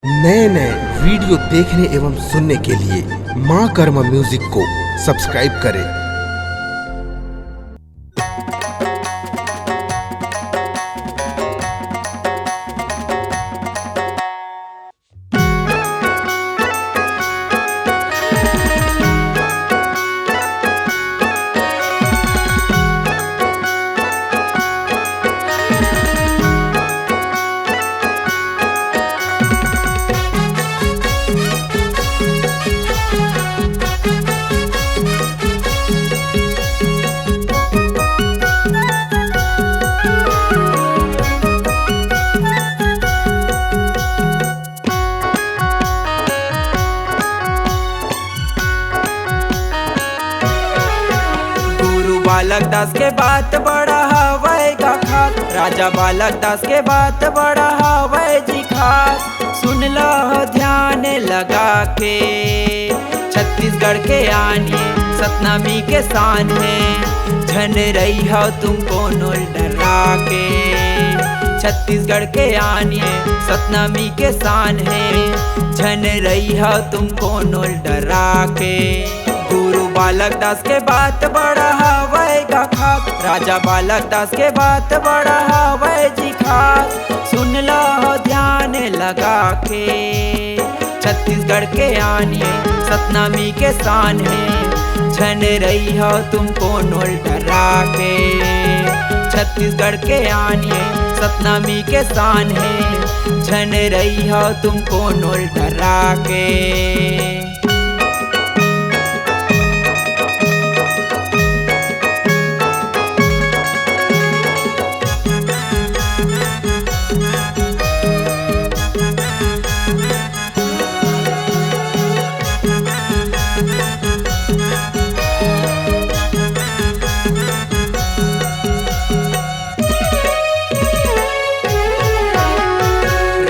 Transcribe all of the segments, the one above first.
नए नए वीडियो देखने एवं सुनने के लिए माँ कर्मा म्यूजिक को सब्सक्राइब करें। बालक दास के बात बड़ा हवै का खास, राजा बालक दास के बात बड़ा हवै जी खास। सुन लो ध्यान लगा के, छत्तीसगढ़ के आने सतनामी के शान है। झन रही हो तुमको नोल डरा के, छत्तीसगढ़ के आने सतनामी के शान है। झन रही हो तुमको नोल डरा के। गुरु बालक दास के बात बड़ा हवै का खास, राजा बालक दास के बात बड़ा हवै जी खास। सुन लो ध्यान लगा के, छत्तीसगढ़ के आने सतनामी के शान है। झन रही हो तुमको नोल डरा के, छत्तीसगढ़ के आने सतनामी के शान है। झन रही हो तुमको नोल डरा के।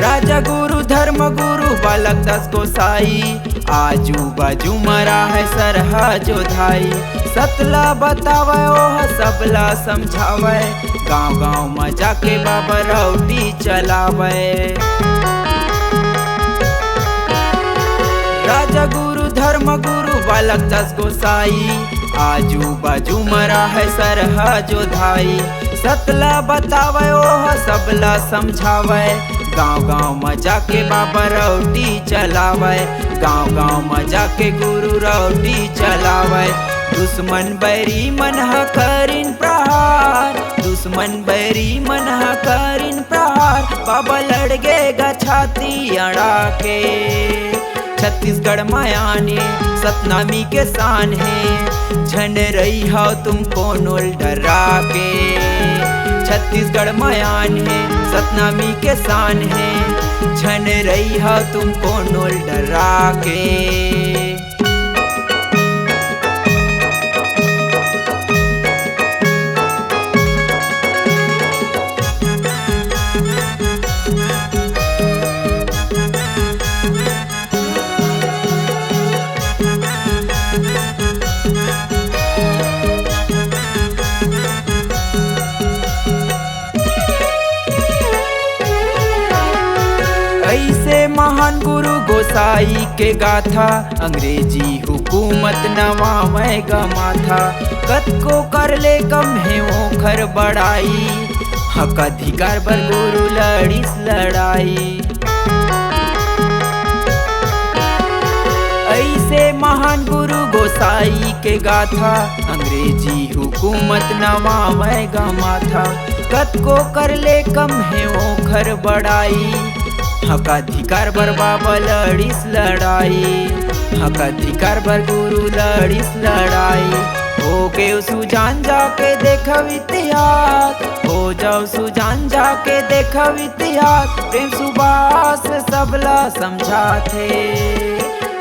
राजा गुरु धर्म गुरु बालक दास गोसाई, आजू बाजू मरा है सरहा जोधाई। सतला बतावे ओह सबला समझावे, गाँव गाँव में जाके बाबा रौटी चलावे। राजा गुरु धर्म गुरु बालक दास गोसाई, आजू बाजू मरा है सरहा जोधाई। सतला बतावे ओह सबला समझावे, गाँव गाँव में जाके बाबा रौटी चलावे। गाँव गाँव में जाके गुरु रौटी चलावे। दुश्मन बैरी मन करिन प्रहार, दुश्मन बैरी मन करिन प्रहार। बाबा लड़ गए छाती अड़ा के, छत्तीसगढ़ में आने सतनामी के शान है। झन रही हो तुमको नोल डरा के, छत्तीसगढ़ में आने सतनामी के शान है। झन रही हो तुमको नोल डरा के। ऐसे महान गुरु गोसाई के गाथा, अंग्रेजी हुकूमत नवावेगा माथा। कत को कर ले कम है वो खर बड़ाई, हक अधिकार पर गुरु लड़ीस लड़ाई। ऐसे महान गुरु गोसाई के गाथा, अंग्रेजी हुकूमत नवावेगा माथा। कत को कर ले कम है वो खर बड़ाई, हक अधिकार बर बाबा लड़ीस लड़ाई। हक अधिकार बर गुरु लड़ीस लड़ाई। हो गए सुजान जाके देखो इतिहास, हो जाओ सुजान जाके देखो इतिहास। प्रेम सुभाष सबला समझाते,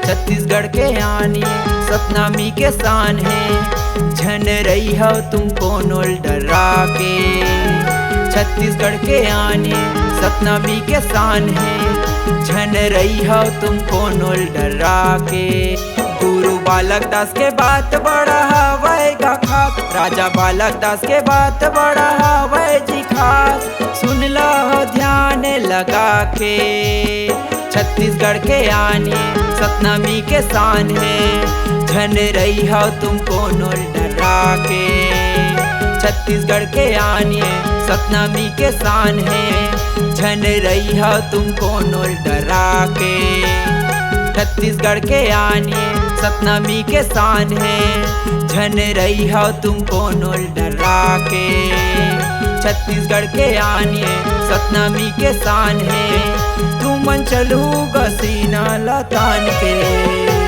छत्तीसगढ़ के आने सतनामी के शान है। झन रही हो तुमको नोल डरा के, छत्तीसगढ़ के आने सतनामी के शान है। झन रही हो तुमको नोल डरा के। गुरु बालक दास के बात बड़ा हवै का खास, राजा बालक दास के बात बड़ा हवै जी खास। सुन लो ध्यान लगा के, छत्तीसगढ़ के आने सतनामी के शान है, झन रही हो तुमको नोल डरा के। छत्तीसगढ़ के आने सतनामी के शान है, झन रही हो तुमको नोल डरा के। छत्तीसगढ़ के आने सतनामी के शान है, झन रही हो तुमको नोल डरा के। छत्तीसगढ़ के आने सतनामी के शान है, तुमन चलू गसीना लतान के।